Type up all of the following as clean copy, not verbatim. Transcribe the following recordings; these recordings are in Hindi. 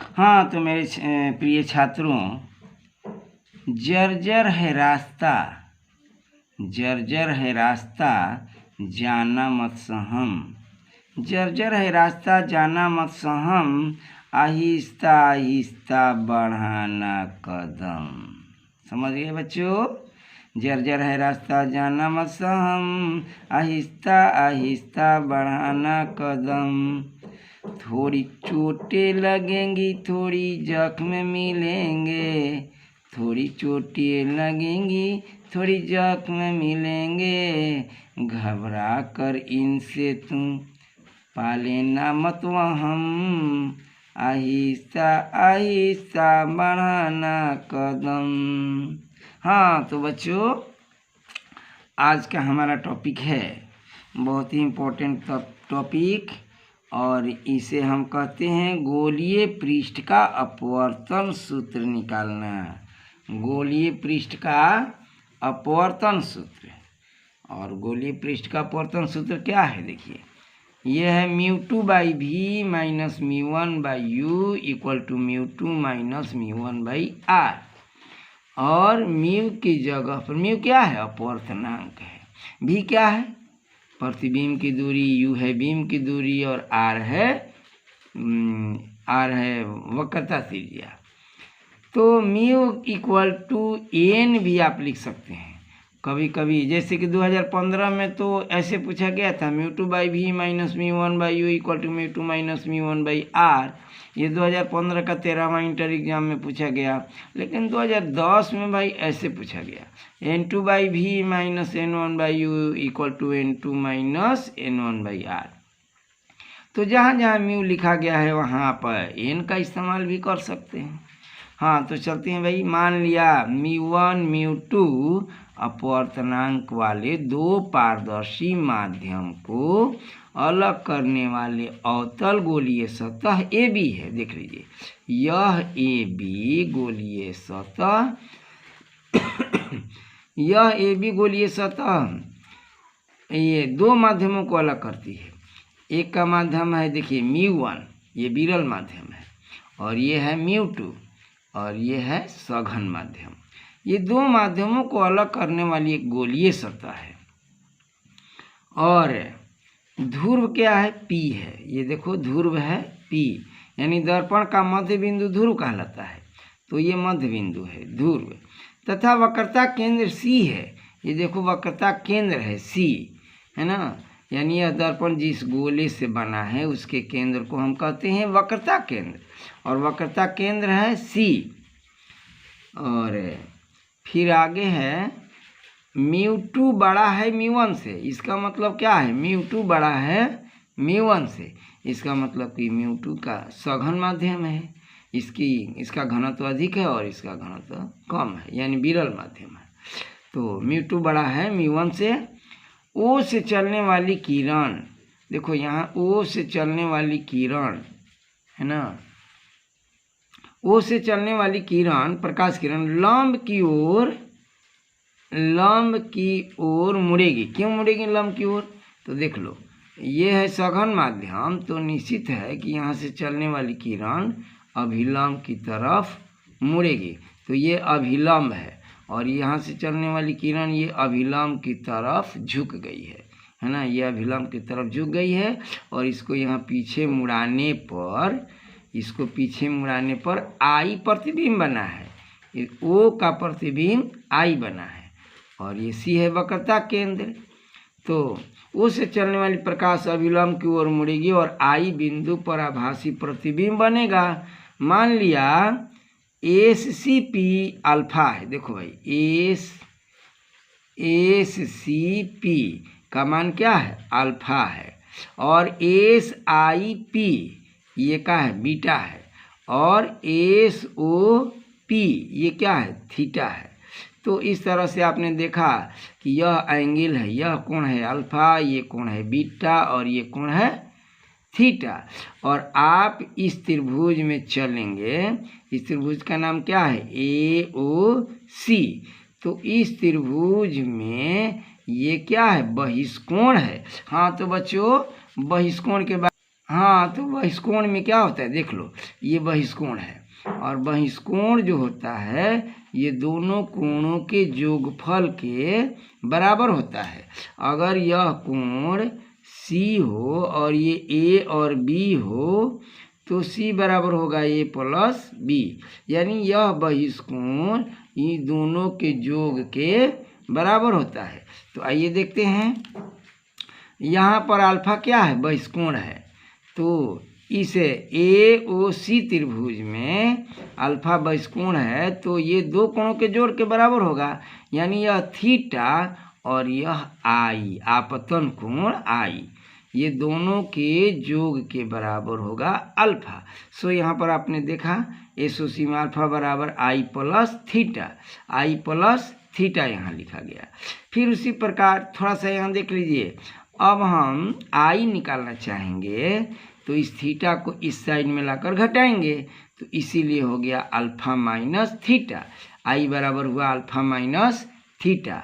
हाँ, तो मेरे प्रिय छात्रों, जर्जर है रास्ता, जर्जर है रास्ता, जाना मत सहम। जर्जर है रास्ता, जाना मत सहम, आहिस्ता आहिस्ता बढ़ाना कदम। समझ गए बच्चों? जर्जर है रास्ता, जाना मत सहम, आहिस्ता आहिस्ता बढ़ाना कदम। थोड़ी चोटें लगेंगी, थोड़ी जख्म मिलेंगे, थोड़ी चोटें लगेंगी, थोड़ी जख्म मिलेंगे, घबरा कर इनसे तुम पा लेना मत वहम, आहिस्ता आहिस्ता बढ़ाना कदम। हाँ, तो बच्चों, आज का हमारा टॉपिक है बहुत ही इम्पोर्टेंट टॉपिक, और इसे हम कहते हैं गोलीय पृष्ठ का अपवर्तन सूत्र निकालना। गोलीय पृष्ठ का अपवर्तन सूत्र। और गोलीय पृष्ठ का अपवर्तन सूत्र क्या है? देखिए, यह है μ2 बाई भी minus μ1 by you equal to μ2 minus μ1 by R. और म्यू की जगह पर म्यू क्या है? अपवर्तनांक है। भी क्या है? प्रतिबिंब की दूरी, यू है बीम की दूरी, और आर है वक्रता त्रिज्या। तो म्यू इक्वल टू एन भी आप लिख सकते हैं कभी कभी, जैसे कि 2015 में तो ऐसे पूछा गया था μ2 बाई भी minus μ1 by you equal to μ2 minus μ1 by R. ये 2015 का 13वां इंटर एग्जाम में पूछा गया। लेकिन 2010 में भाई ऐसे पूछा गया, n2 बाई भी minus n1 by you equal to n2 minus n1 by R. तो जहाँ जहाँ म्यू लिखा गया है वहाँ पर n का इस्तेमाल भी कर सकते हैं। हाँ, तो चलते हैं भाई। मान लिया μ1 μ2 अपवर्तनांक वाले दो पारदर्शी माध्यम को अलग करने वाले अवतल गोलीय सतह AB है। देख लीजिए, यह AB गोलीय सतह यह AB गोलीय सतह ये दो माध्यमों को अलग करती है। एक का माध्यम है, देखिए μ1, ये विरल माध्यम है, और ये है μ2, और ये है सघन माध्यम। ये दो माध्यमों को अलग करने वाली एक गोलीय सतह है। और ध्रुव क्या है? P है। ये देखो, ध्रुव है P, यानी दर्पण का मध्य बिंदु ध्रुव कहलाता है। तो ये मध्य बिंदु है ध्रुव, तथा वक्रता केंद्र C है। ये देखो, वक्रता केंद्र है C, है ना। यानी यह दर्पण जिस गोले से बना है उसके केंद्र को हम कहते हैं वक्रता केंद्र, और वक्रता केंद्र है C। और फिर आगे है μ2 बड़ा है μ1 से। इसका मतलब क्या है? μ2 बड़ा है μ1 से। इसका मतलब कि μ2 का सघन माध्यम है, इसका घनत्व अधिक है और इसका घनत्व कम है, यानी विरल माध्यम है। तो μ2 बड़ा है μ1 से। O से चलने वाली किरण, देखो यहाँ O से चलने वाली किरण है ना, O से चलने वाली किरण, प्रकाश किरण लंब की ओर मुड़ेगी। क्यों मुड़ेगी लंब की ओर? तो देख लो, ये है सघन माध्यम, तो निश्चित है कि यहाँ से चलने वाली किरण अभिलंब की तरफ मुड़ेगी। तो ये अभिलंब है, और यहाँ से चलने वाली किरण ये अभिलंब की तरफ झुक गई है ना। ये अभिलंब की तरफ झुक गई है, और इसको यहाँ पीछे मुड़ाने पर I प्रतिबिंब बना है। O का प्रतिबिंब I बना है, और ये C है वक्रता केंद्र। तो O से चलने वाली प्रकाश अभिलंब की ओर मुड़ेगी और I बिंदु पर आभासी प्रतिबिंब बनेगा। मान लिया SCP अल्फा है। देखो भाई, SCP का मान क्या है? अल्फा है। और SIP ये क्या है? बीटा है। और SOP ये क्या है? थीटा है। तो इस तरह से आपने देखा कि यह एंगल है, यह कोण है अल्फा, ये कोण है बीटा, और ये कोण है थीटा। और आप इस त्रिभुज में चलेंगे, इस त्रिभुज का नाम क्या है? AOC। तो इस त्रिभुज में ये क्या है? बहिष्कोण है। हाँ, तो बच्चों, बहिष्कोण के बाद हाँ, तो बहिष्कोण में क्या होता है देख लो, ये बहिष्कोण है और बहिष्कोण जो होता है ये दोनों कोणों के योगफल के बराबर होता है। अगर यह कोण C हो और ये A और B हो तो C बराबर होगा A प्लस B, यानी यह बहिष्कोण इन दोनों के योग के बराबर होता है। तो आइए देखते हैं, यहाँ पर अल्फा क्या है, बहिष्कोण है, तो इस AOC त्रिभुज में अल्फा बहिष्कोण है तो ये दो कोणों के जोड़ के बराबर होगा, यानी यह थीटा और यह आई आपतन कोण आई, ये दोनों के योग के बराबर होगा अल्फा। सो यहाँ पर आपने देखा एसओसी में अल्फा बराबर आई प्लस थीटा यहाँ लिखा गया। फिर उसी प्रकार थोड़ा सा यहाँ देख लीजिए, अब हम आई निकालना चाहेंगे तो इस थीटा को इस साइड में लाकर घटाएंगे, तो इसीलिए हो गया अल्फा माइनस थीटा, आई बराबर हुआ अल्फा माइनस थीटा।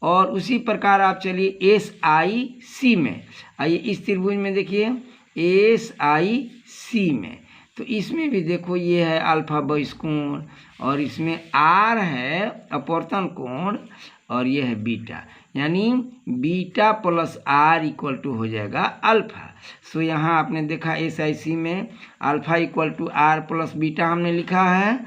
और उसी प्रकार आप चलिए एस आई सी में, आइए इस त्रिभुज में देखिए एस आई सी में, तो इसमें भी देखो ये है अल्फा बहिष्कोण और इसमें आर है अपवर्तन कोण और ये है बीटा, यानी beta plus R equal to हो जाएगा अल्फा। सो यहाँ आपने देखा एस आई सी में alpha equal to R plus beta हमने लिखा है,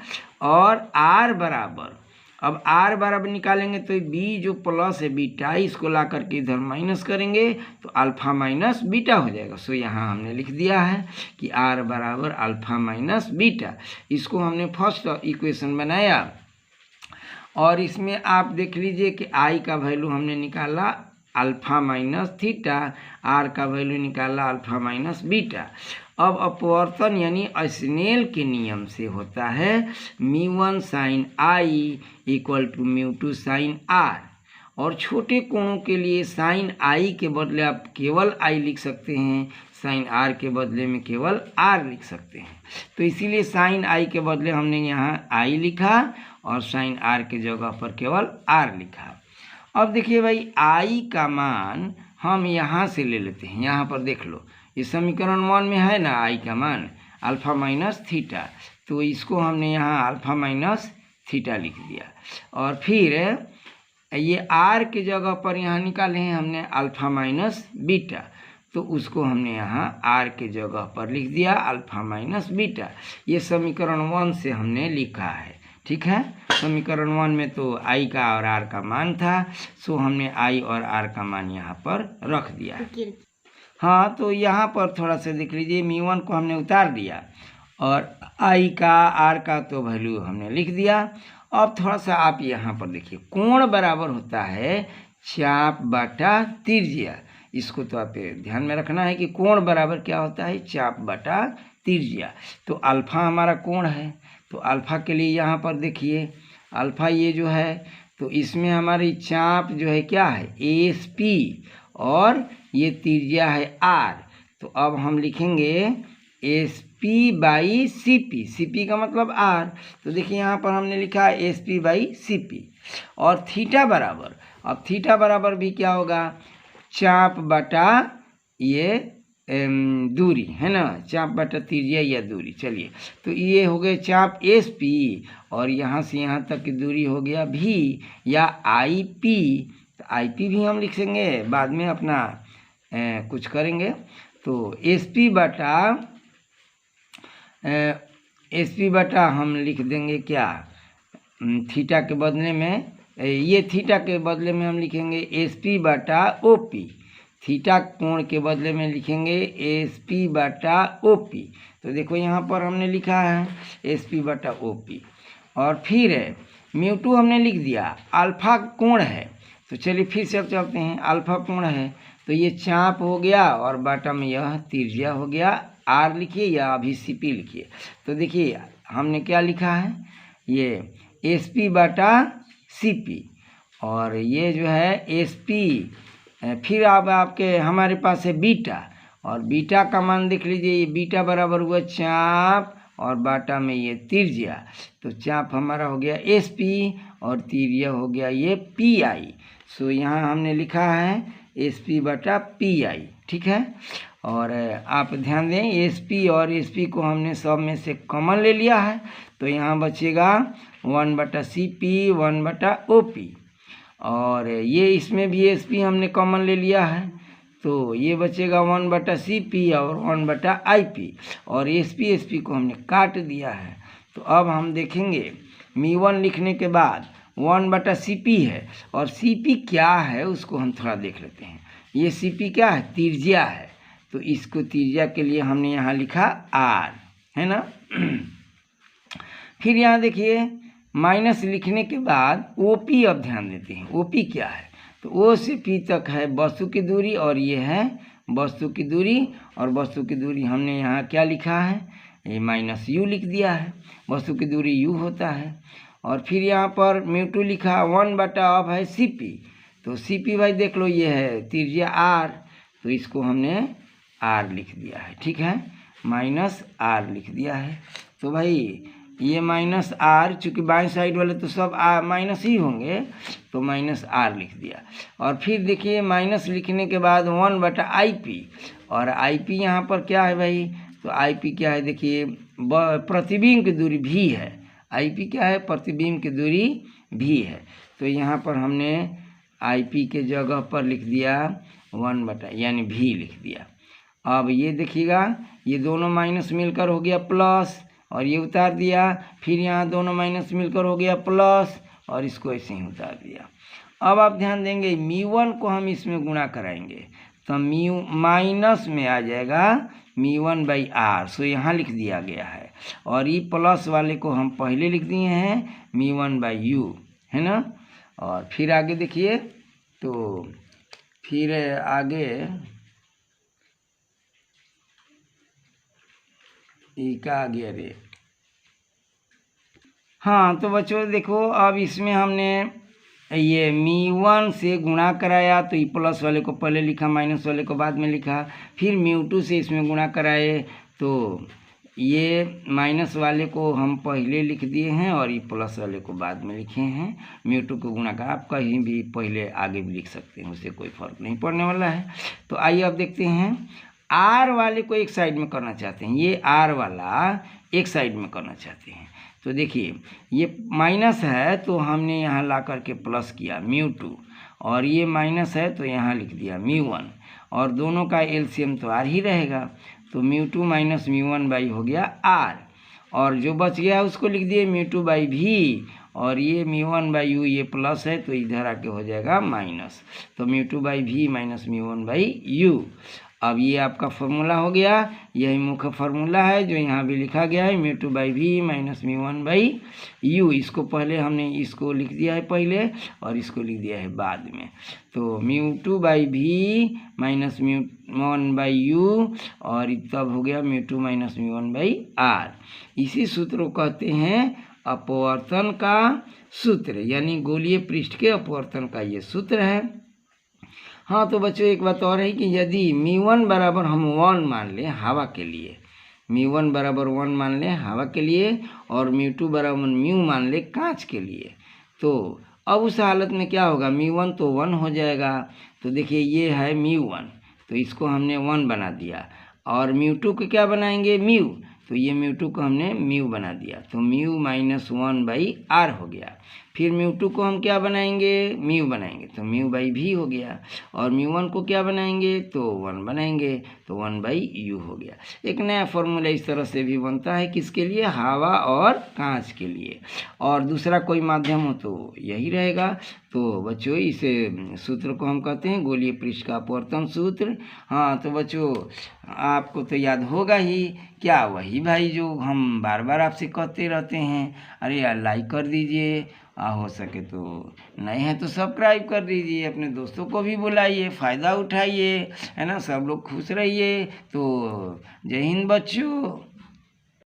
और आर बराबर, अब आर बराबर निकालेंगे तो बी जो प्लस है बीटा इसको ला करके इधर माइनस करेंगे तो अल्फा माइनस बीटा हो जाएगा। सो यहाँ हमने लिख दिया है कि आर बराबर अल्फा माइनस बीटा, इसको हमने फर्स्ट इक्वेशन बनाया। और इसमें आप देख लीजिए कि आई का वैल्यू हमने निकाला अल्फा माइनस थीटा, आर का वैल्यू निकाला अल्फा माइनस बीटा। अब अपवर्तन यानी स्नेल के नियम से होता है μ1 sine I equal to μ2 sine R, और छोटे कोणों के लिए साइन आई के बदले आप केवल आई लिख सकते हैं, साइन आर के बदले में केवल आर लिख सकते हैं। तो इसीलिए साइन आई के बदले हमने यहाँ आई लिखा और साइन आर के जगह पर केवल आर लिखा। अब देखिए भाई आई का मान हम यहाँ से ले लेते हैं, यहाँ पर देख लो ये समीकरण 1 में है ना आई का मान अल्फा माइनस थीटा, तो इसको हमने यहाँ अल्फा माइनस थीटा लिख दिया। और फिर ये आर के जगह पर यहाँ निकाले हैं हमने अल्फा माइनस बीटा, तो उसको हमने यहाँ आर के जगह पर लिख दिया अल्फा माइनस बीटा। ये समीकरण 1 से हमने लिखा है, ठीक है। समीकरण 1 में तो आई का और आर का मान था, सो हमने आई और आर का मान यहाँ पर रख दिया। हाँ, तो यहाँ पर थोड़ा सा देख लीजिए μ1 को हमने उतार दिया और आई का आर का तो वैल्यू हमने लिख दिया। अब थोड़ा सा आप यहाँ पर देखिए कोण बराबर होता है चाप बटा त्रिज्या, इसको तो आप ध्यान में रखना है कि कोण बराबर क्या होता है चाप बटा त्रिज्या। तो अल्फा हमारा कोण है, तो अल्फा के लिए यहाँ पर देखिए अल्फा ये जो है तो इसमें हमारी चाप जो है क्या है एस पी और ये त्रिज्या है आर, तो अब हम लिखेंगे S P by C P, C P का मतलब आर, तो देखिए यहाँ पर हमने लिखा है S P by C P. और थीटा बराबर, अब थीटा बराबर भी क्या होगा चाप बटा ये दूरी है ना, चाप बटा त्रिज्या या दूरी। चलिए तो ये हो गए चाप एस पी और यहाँ से यहाँ तक की दूरी हो गया भी या आई पी, तो आई पी भी हम लिखेंगे बाद में अपना कुछ करेंगे। तो एस पी बटा हम लिख देंगे क्या थीटा के बदले में, ये थीटा के बदले में हम लिखेंगे एस पी बटा ओ पी, थीटा कोण के बदले में लिखेंगे एस पी बटा ओ पी। तो देखो यहाँ पर हमने लिखा है एस पी बटा ओ पी। और फिर μ2 हमने लिख दिया, अल्फा कोण है, तो चलिए फिर से अब चलते हैं, अल्फा कोण है तो ये चाप हो गया और बाटा में यह त्रिज्या हो गया, आर लिखिए या अभी सी पी लिखिए। तो देखिए हमने क्या लिखा है ये एस पी बटा सी पी और ये जो है एस पी, फिर अब आपके हमारे पास है बीटा और बीटा का मान देख लीजिए, ये बीटा बराबर हुआ चाप और बाटा में ये त्रिज्या, तो चाप हमारा हो गया एस पी और त्रिज्या हो गया ये पी आई। सो यहाँ हमने लिखा है एस पी बटा पी आई, ठीक है। और आप ध्यान दें SP और SP को हमने सब में से कॉमन ले लिया है, तो यहाँ बचेगा 1/CP 1/OP। और ये इसमें भी SP हमने कॉमन ले लिया है, तो ये बचेगा 1/CP और 1/IP। और SP को हमने काट दिया है। तो अब हम देखेंगे μ1 लिखने के बाद 1/CP है, और CP क्या है उसको हम थोड़ा देख लेते हैं। ये CP क्या है? त्रिज्या है। तो इसको त्रिज्या के लिए हमने यहाँ लिखा R, है ना। फिर यहाँ देखिए माइनस लिखने के बाद OP, अब ध्यान देते हैं OP क्या है। तो O से P तक है वस्तु की दूरी, और ये है वस्तु की दूरी। और वस्तु की दूरी हमने यहाँ क्या लिखा है? ये -U लिख दिया है। वस्तु की दूरी U होता है। और फिर यहाँ पर μ2 लिखा 1/ऑफ है CP। तो CP भाई देख लो ये है त्रिज्या R, तो इसको हमने R लिख दिया है, ठीक है, -R लिख दिया है। तो भाई ये -R, चूँकि बाएं साइड वाले तो सब माइनस ही होंगे, तो -R लिख दिया। और फिर देखिए माइनस लिखने के बाद 1/IP, और IP यहाँ पर क्या है भाई? तो IP क्या है? देखिए प्रतिबिंब की दूरी भी है। IP क्या है? प्रतिबिंब की दूरी भी है। तो यहाँ पर हमने IP के जगह पर लिख दिया 1/ यानी भी लिख दिया। अब ये देखिएगा ये दोनों माइनस मिलकर हो गया प्लस, और ये उतार दिया। फिर यहाँ दोनों माइनस मिलकर हो गया प्लस, और इसको ऐसे ही उतार दिया। अब आप ध्यान देंगे μ1 को हम इसमें गुणा कराएंगे, तो माइनस में आ जाएगा μ1/R, सो यहाँ लिख दिया गया है। और ये प्लस वाले को हम पहले लिख दिए हैं μ1/U, है ना। और फिर आगे देखिए, तो फिर आगे क्या आ गया रे? हाँ, तो बच्चों देखो अब इसमें हमने ये μ1 से गुणा कराया, तो ये प्लस वाले को पहले लिखा, माइनस वाले को बाद में लिखा। फिर μ2 से इसमें गुणा कराए, तो ये माइनस वाले को हम पहले लिख दिए हैं, और ये प्लस वाले को बाद में लिखे हैं। μ2 को गुणा कर आप कहीं भी पहले आगे भी लिख सकते हैं, उससे कोई फर्क नहीं पड़ने वाला है। तो आइए अब देखते हैं R वाले को एक साइड में करना चाहते हैं, ये R वाला एक साइड में करना चाहते हैं। तो देखिए ये माइनस है, तो हमने यहाँ ला करके प्लस किया μ2, और ये माइनस है तो यहाँ लिख दिया μ1, और दोनों का LCM तो R ही रहेगा। तो μ2 - μ1/, हो गया R, और जो बच गया उसको लिख दिए μ2/V, और ये μ1/U ये प्लस है तो इधर आके हो जाएगा माइनस। तो μ2/V - μ1/U। अब ये आपका फॉर्मूला हो गया, यही मुख्य फार्मूला है जो यहाँ भी लिखा गया है μ2/V - μ1/U। इसको पहले हमने इसको लिख दिया है पहले, और इसको लिख दिया है बाद में। तो μ2/V - μ1/U, और तब हो गया μ2 - μ1/R। इसी सूत्र को कहते हैं अपवर्तन का सूत्र, यानी गोलीय पृष्ठ के अपवर्तन का ये सूत्र है। हाँ, तो बच्चों एक बात और है कि यदि μ1 बराबर हम 1 मान लें हवा के लिए, μ1 बराबर 1 मान लें हवा के लिए, और μ2 बराबर μ मान लें कांच के लिए, तो अब उस हालत में क्या होगा? μ1 तो 1 हो जाएगा। तो देखिए ये है μ1, तो इसको हमने 1 बना दिया, और μ2 को क्या बनाएंगे? μ, तो ये μ2 को हमने μ बना दिया, तो μ - 1/R हो गया। फिर μ2 को हम क्या बनाएंगे? μ बनाएंगे, तो μ/V हो गया। और μ1 को क्या बनाएंगे? तो 1 बनाएंगे, तो 1/U हो गया। एक नया फॉर्मूला इस तरह से भी बनता है, किसके लिए? हवा और कांच के लिए। और दूसरा कोई माध्यम हो तो यही रहेगा। तो बच्चों इस सूत्र को हम कहते हैं गोलीय पृष्ठ का अपवर्तन सूत्र। हाँ, तो बच्चों आपको तो याद होगा ही, क्या वही भाई जो हम बार बार आपसे कहते रहते हैं, अरे यार लाइक कर दीजिए, हो सके तो नए हैं तो सब्सक्राइब कर दीजिए, अपने दोस्तों को भी बुलाइए, फ़ायदा उठाइए, है ना, सब लोग खुश रहिए। तो जय हिंद बच्चों।